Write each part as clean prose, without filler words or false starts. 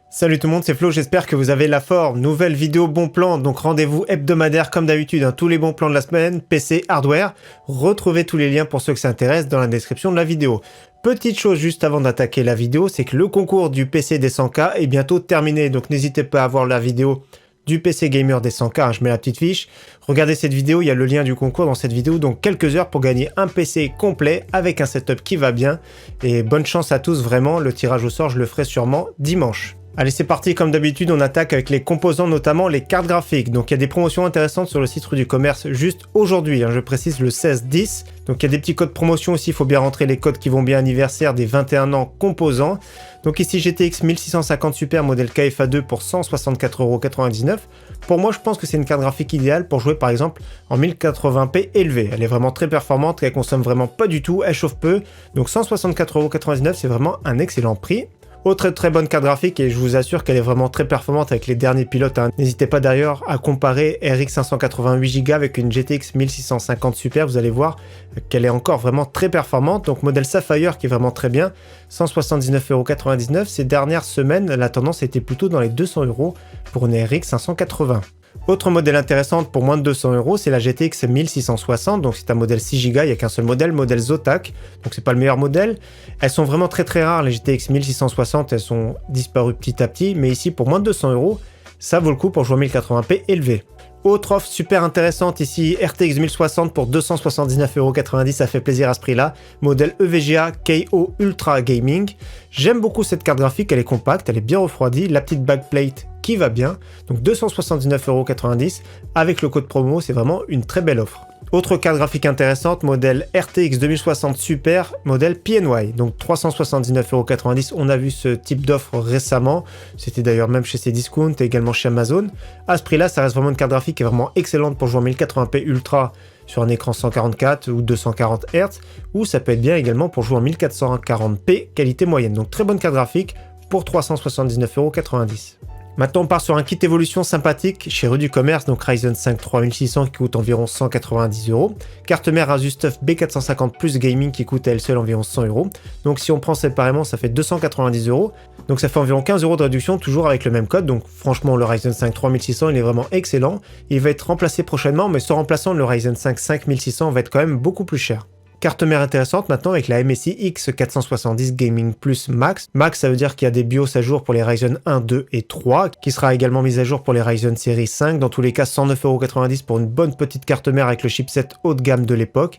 Salut tout le monde, c'est Flo, j'espère que vous avez la forme. Nouvelle vidéo bon plan, donc rendez-vous hebdomadaire comme d'habitude, tous les bons plans de la semaine, PC, hardware. Retrouvez tous les liens pour ceux que ça intéresse dans la description de la vidéo. Petite chose juste avant d'attaquer la vidéo, c'est que le concours du PC des 100K est bientôt terminé, donc n'hésitez pas à voir la vidéo du PC Gamer des 100K, je mets la petite fiche. Regardez cette vidéo, il y a le lien du concours dans cette vidéo, donc quelques heures pour gagner un PC complet avec un setup qui va bien. Et bonne chance à tous vraiment, le tirage au sort je le ferai sûrement dimanche. Allez, c'est parti, comme d'habitude, on attaque avec les composants, notamment les cartes graphiques. Donc il y a des promotions intéressantes sur le site Rue du Commerce juste aujourd'hui, je précise le 16-10. Donc il y a des petits codes promotion aussi, il faut bien rentrer les codes qui vont bien anniversaire des 21 ans composants. Donc ici GTX 1650 Super modèle KFA2 pour 164,99 €. Pour moi, je pense que c'est une carte graphique idéale pour jouer par exemple en 1080p élevé. Elle est vraiment très performante, elle consomme vraiment pas du tout, elle chauffe peu. Donc 164,99 €, c'est vraiment un excellent prix. Autre très bonne carte graphique et je vous assure qu'elle est vraiment très performante avec les derniers pilotes. N'hésitez pas d'ailleurs à comparer RX 588 Go avec une GTX 1650 Super, vous allez voir qu'elle est encore vraiment très performante. Donc modèle Sapphire qui est vraiment très bien, 179,99 €. Ces dernières semaines, la tendance était plutôt dans les 200 € pour une RX 580. Autre modèle intéressante pour moins de 200 €, c'est la GTX 1660, donc c'est un modèle 6 Go, il n'y a qu'un seul modèle Zotac, donc c'est pas le meilleur modèle. Elles sont vraiment très rares, les GTX 1660, elles sont disparues petit à petit, mais ici pour moins de 200 €, ça vaut le coup pour jouer en 1080p élevé. Autre offre super intéressante ici, RTX 1060 pour 279,90 €, ça fait plaisir à ce prix-là. Modèle EVGA KO Ultra Gaming. J'aime beaucoup cette carte graphique, elle est compacte, elle est bien refroidie, la petite backplate qui va bien. Donc 279,90 € avec le code promo, c'est vraiment une très belle offre. Autre carte graphique intéressante, modèle RTX 2060 Super, modèle PNY, donc 379,90 €. On a vu ce type d'offre récemment, c'était d'ailleurs même chez Cdiscount et également chez Amazon. À ce prix-là, ça reste vraiment une carte graphique qui est vraiment excellente pour jouer en 1080p Ultra sur un écran 144 ou 240 Hz, ou ça peut être bien également pour jouer en 1440p qualité moyenne. Donc très bonne carte graphique pour 379,90 €. Maintenant, on part sur un kit évolution sympathique chez Rue du Commerce, donc Ryzen 5 3600 qui coûte environ 190 €. Carte mère Asus TUF B450 Plus Gaming qui coûte à elle seule environ 100 €. Donc si on prend séparément, ça fait 290 €. Donc ça fait environ 15 € de réduction, toujours avec le même code. Donc franchement, le Ryzen 5 3600, il est vraiment excellent. Il va être remplacé prochainement, mais ce remplaçant, le Ryzen 5 5600 va être quand même beaucoup plus cher. Carte mère intéressante maintenant avec la MSI X470 Gaming Plus Max. Max, ça veut dire qu'il y a des BIOS à jour pour les Ryzen 1, 2 et 3, qui sera également mise à jour pour les Ryzen série 5. Dans tous les cas, 109,90 € pour une bonne petite carte mère avec le chipset haut de gamme de l'époque.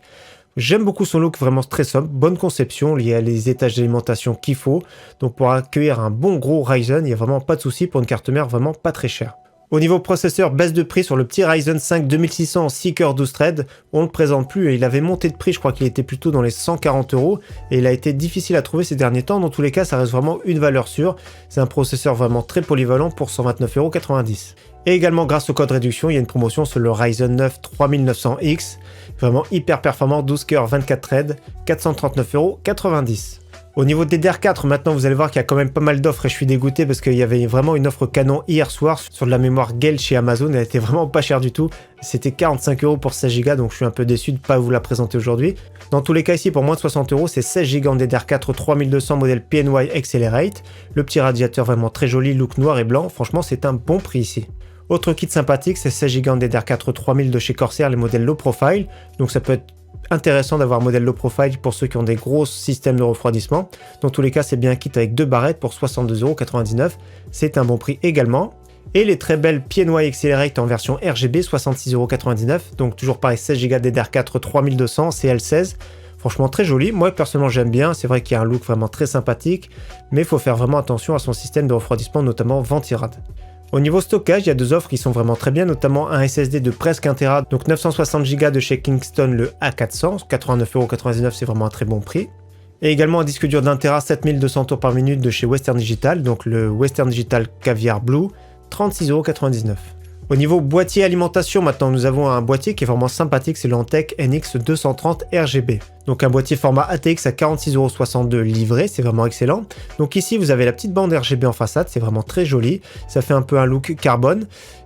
J'aime beaucoup son look, vraiment très sobre, bonne conception, il y a les étages d'alimentation qu'il faut. Donc pour accueillir un bon gros Ryzen, il n'y a vraiment pas de souci pour une carte mère vraiment pas très chère. Au niveau processeur, baisse de prix sur le petit Ryzen 5 2600 en 6 cœurs 12 threads. On ne le présente plus et il avait monté de prix, je crois qu'il était plutôt dans les 140 € et il a été difficile à trouver ces derniers temps. Dans tous les cas, ça reste vraiment une valeur sûre. C'est un processeur vraiment très polyvalent pour 129,90 €. Et également, grâce au code réduction, il y a une promotion sur le Ryzen 9 3900X. Vraiment hyper performant, 12 cœurs 24 threads, 439,90 €. Au niveau des DDR4, maintenant vous allez voir qu'il y a quand même pas mal d'offres et je suis dégoûté parce qu'il y avait vraiment une offre canon hier soir sur de la mémoire Gale chez Amazon, elle était vraiment pas chère du tout, c'était 45 € pour 16 Go, donc je suis un peu déçu de ne pas vous la présenter aujourd'hui. Dans tous les cas ici, pour moins de 60 €, c'est 16 Go en DDR4 3200 modèle PNY Accelerate, le petit radiateur vraiment très joli, look noir et blanc, franchement c'est un bon prix ici. Autre kit sympathique, c'est 16 Go en DDR4 3000 de chez Corsair, les modèles low profile, donc ça peut être intéressant d'avoir un modèle low profile pour ceux qui ont des gros systèmes de refroidissement. Dans tous les cas, c'est bien un kit avec 2 barrettes pour 62,99 €. C'est un bon prix également. Et les très belles PNY Accelerate en version RGB, 66,99 €. Donc toujours pareil, 16 Go DDR4 3200 CL16. Franchement très joli. Moi personnellement j'aime bien. C'est vrai qu'il y a un look vraiment très sympathique. Mais il faut faire vraiment attention à son système de refroidissement, notamment Ventirad. Au niveau stockage, il y a deux offres qui sont vraiment très bien, notamment un SSD de presque 1 Tera, donc 960 Go de chez Kingston, le A400, 89,99 €, c'est vraiment un très bon prix. Et également un disque dur d'1 Tera, 7200 tours par minute de chez Western Digital, donc le Western Digital Caviar Blue, 36,99 €. Au niveau boîtier alimentation, maintenant nous avons un boîtier qui est vraiment sympathique, c'est le Antec NX230 RGB. Donc un boîtier format ATX à 46,62 € livré, c'est vraiment excellent. Donc ici vous avez la petite bande RGB en façade, c'est vraiment très joli, ça fait un peu un look carbone.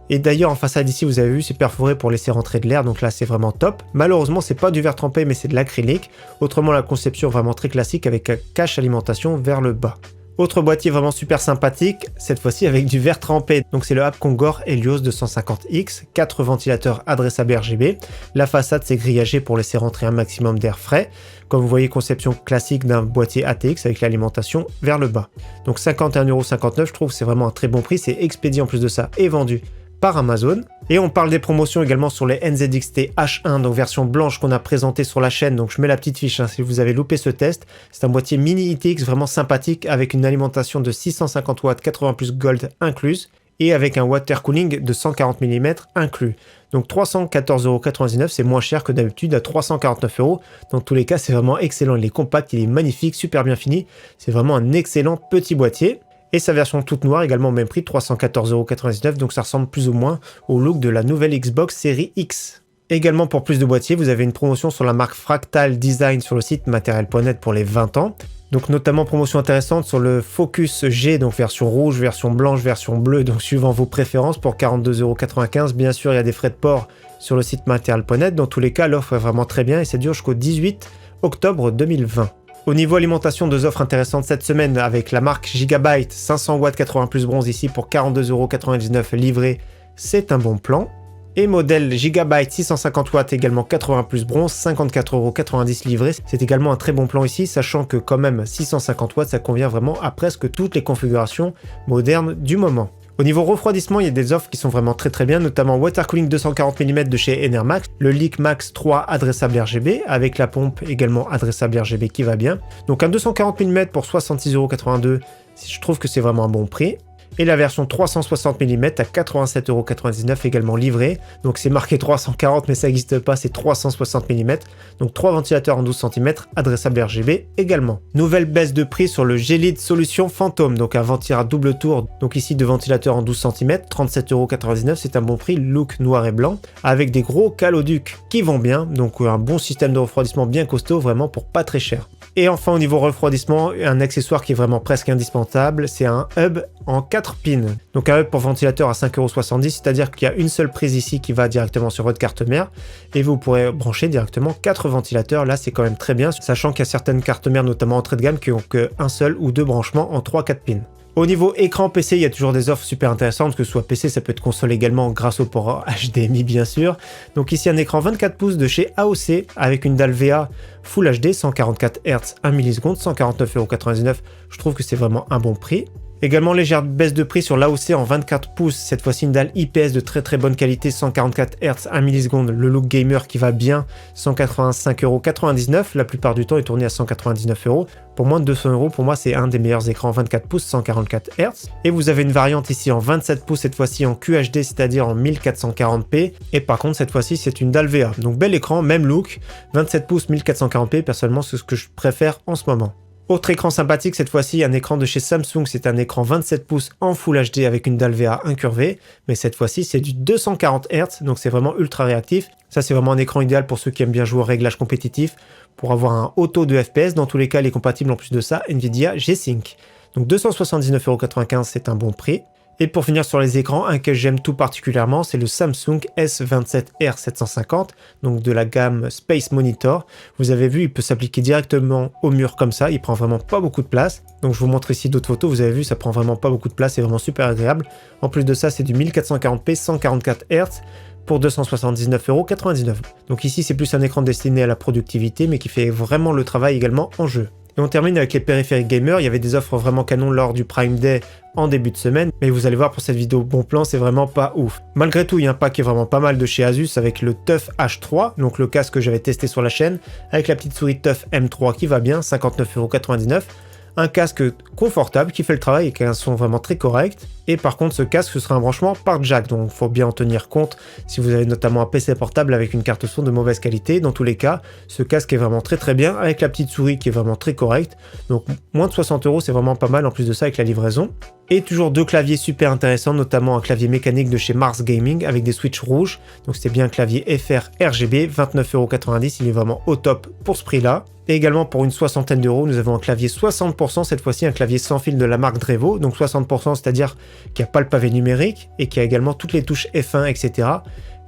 Et d'ailleurs en façade ici vous avez vu c'est perforé pour laisser rentrer de l'air, donc là c'est vraiment top. Malheureusement c'est pas du verre trempé mais c'est de l'acrylique, autrement la conception vraiment très classique avec un cache alimentation vers le bas. Autre boîtier vraiment super sympathique, cette fois-ci avec du verre trempé. Donc c'est le Hapkongor Helios 250X, 4 ventilateurs adressables RGB. La façade c'est grillagé pour laisser rentrer un maximum d'air frais. Comme vous voyez, conception classique d'un boîtier ATX avec l'alimentation vers le bas. Donc 51,59 €, je trouve que c'est vraiment un très bon prix. C'est expédié en plus de ça et vendu par Amazon. Et on parle des promotions également sur les NZXT H1, donc version blanche qu'on a présentée sur la chaîne. Donc je mets la petite fiche si vous avez loupé ce test. C'est un boîtier mini ITX vraiment sympathique avec une alimentation de 650 watts 80 plus gold incluse et avec un water cooling de 140 mm inclus. Donc 314,99 €, c'est moins cher que d'habitude à 349 €. Dans tous les cas, c'est vraiment excellent. Il est compact, il est magnifique, super bien fini. C'est vraiment un excellent petit boîtier. Et sa version toute noire également au même prix, 314,99 €, donc ça ressemble plus ou moins au look de la nouvelle Xbox Series X. Également pour plus de boîtiers, vous avez une promotion sur la marque Fractal Design sur le site matériel.net pour les 20 ans. Donc notamment promotion intéressante sur le Focus G, donc version rouge, version blanche, version bleue, donc suivant vos préférences pour 42,95 €. Bien sûr, il y a des frais de port sur le site matériel.net. Dans tous les cas, l'offre est vraiment très bien et ça dure jusqu'au 18 octobre 2020. Au niveau alimentation, deux offres intéressantes cette semaine avec la marque Gigabyte, 500 watts 80 plus bronze ici pour 42,99 € livré, c'est un bon plan. Et modèle Gigabyte 650 watts également 80 plus bronze, 54,90 € livré, c'est également un très bon plan ici, sachant que quand même 650 watts ça convient vraiment à presque toutes les configurations modernes du moment. Au niveau refroidissement, il y a des offres qui sont vraiment très bien, notamment Water Cooling 240 mm de chez Enermax, le Leak Max 3 adressable RGB, avec la pompe également adressable RGB qui va bien. Donc un 240 mm pour 66,82 €, je trouve que c'est vraiment un bon prix. Et la version 360 mm à 87,99 € également livrée. Donc c'est marqué 340 mais ça n'existe pas, c'est 360 mm. Donc 3 ventilateurs en 12 cm, adressable RGB également. Nouvelle baisse de prix sur le Gelid Solution Phantom, donc un ventilateur à double tour. Donc ici deux ventilateurs en 12 cm, 37,99 €, c'est un bon prix, look noir et blanc, avec des gros caloducs qui vont bien. Donc un bon système de refroidissement bien costaud, vraiment pour pas très cher. Et enfin au niveau refroidissement, un accessoire qui est vraiment presque indispensable, c'est un hub en 4 pins. Donc un hub pour ventilateur à 5,70 €, c'est-à-dire qu'il y a une seule prise ici qui va directement sur votre carte mère et vous pourrez brancher directement 4 ventilateurs. Là c'est quand même très bien, sachant qu'il y a certaines cartes mères, notamment entrée de gamme, qui ont qu'un seul ou deux branchements en 3-4 pins. Au niveau écran PC, il y a toujours des offres super intéressantes, que ce soit PC, ça peut être console également grâce au port HDMI bien sûr. Donc ici un écran 24 pouces de chez AOC avec une dalle VA Full HD, 144 Hz 1 milliseconde, 149,99 €. Je trouve que c'est vraiment un bon prix. Également légère baisse de prix sur l'AOC en 24 pouces, cette fois-ci une dalle IPS de très bonne qualité, 144 Hz 1 milliseconde, le look gamer qui va bien, 185,99 €, la plupart du temps est tourné à 199 €. Pour moins de 200 €, pour moi c'est un des meilleurs écrans 24 pouces, 144 Hz. Et vous avez une variante ici en 27 pouces, cette fois-ci en QHD, c'est-à-dire en 1440p. Et par contre cette fois-ci c'est une dalle VA, donc bel écran, même look, 27 pouces 1440p, personnellement c'est ce que je préfère en ce moment. Autre écran sympathique, cette fois-ci un écran de chez Samsung, c'est un écran 27 pouces en Full HD avec une dalle VA incurvée, mais cette fois-ci c'est du 240 Hz, donc c'est vraiment ultra réactif. Ça c'est vraiment un écran idéal pour ceux qui aiment bien jouer au réglage compétitif, pour avoir un haut taux de FPS, dans tous les cas il est compatible en plus de ça Nvidia G-Sync. Donc 279,95 € c'est un bon prix. Et pour finir sur les écrans, un que j'aime tout particulièrement, c'est le Samsung S27R750, donc de la gamme Space Monitor. Vous avez vu, il peut s'appliquer directement au mur comme ça, il prend vraiment pas beaucoup de place. Donc je vous montre ici d'autres photos, vous avez vu, ça prend vraiment pas beaucoup de place, c'est vraiment super agréable. En plus de ça, c'est du 1440p, 144 Hz pour 279,99 €. Donc ici, c'est plus un écran destiné à la productivité, mais qui fait vraiment le travail également en jeu. Et on termine avec les périphériques gamer. Il y avait des offres vraiment canon lors du Prime Day en début de semaine, mais vous allez voir pour cette vidéo bon plan, c'est vraiment pas ouf. Malgré tout, il y a un pack qui est vraiment pas mal de chez Asus avec le TUF H3, donc le casque que j'avais testé sur la chaîne, avec la petite souris TUF M3 qui va bien, 59,99 €. Un casque confortable qui fait le travail et qui a un son vraiment très correct. Et par contre, ce casque, ce sera un branchement par jack, donc il faut bien en tenir compte si vous avez notamment un PC portable avec une carte son de mauvaise qualité. Dans tous les cas, ce casque est vraiment très bien, avec la petite souris qui est vraiment très correcte. Donc moins de 60 €, c'est vraiment pas mal en plus de ça avec la livraison. Et toujours deux claviers super intéressants, notamment un clavier mécanique de chez Mars Gaming avec des switches rouges. Donc c'était bien un clavier FR RGB, 29,90 €, il est vraiment au top pour ce prix-là. Et également pour une soixantaine d'euros, nous avons un clavier 60%, cette fois-ci un clavier sans fil de la marque Drevo, donc 60%, c'est-à-dire qu'il n'y a pas le pavé numérique et qui a également toutes les touches F1, etc.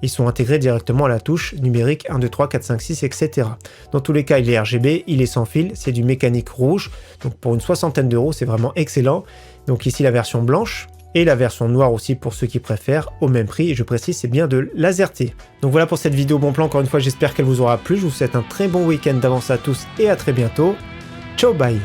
Ils sont intégrés directement à la touche numérique 1, 2, 3, 4, 5, 6, etc. Dans tous les cas, il est RGB, il est sans fil, c'est du mécanique rouge. Donc pour une soixantaine d'euros, c'est vraiment excellent. Donc ici la version blanche et la version noire aussi pour ceux qui préfèrent, au même prix. Et je précise, c'est bien de l'AZERTY. Donc voilà pour cette vidéo bon plan. Encore une fois, j'espère qu'elle vous aura plu. Je vous souhaite un très bon week-end d'avance à tous et à très bientôt. Ciao, bye!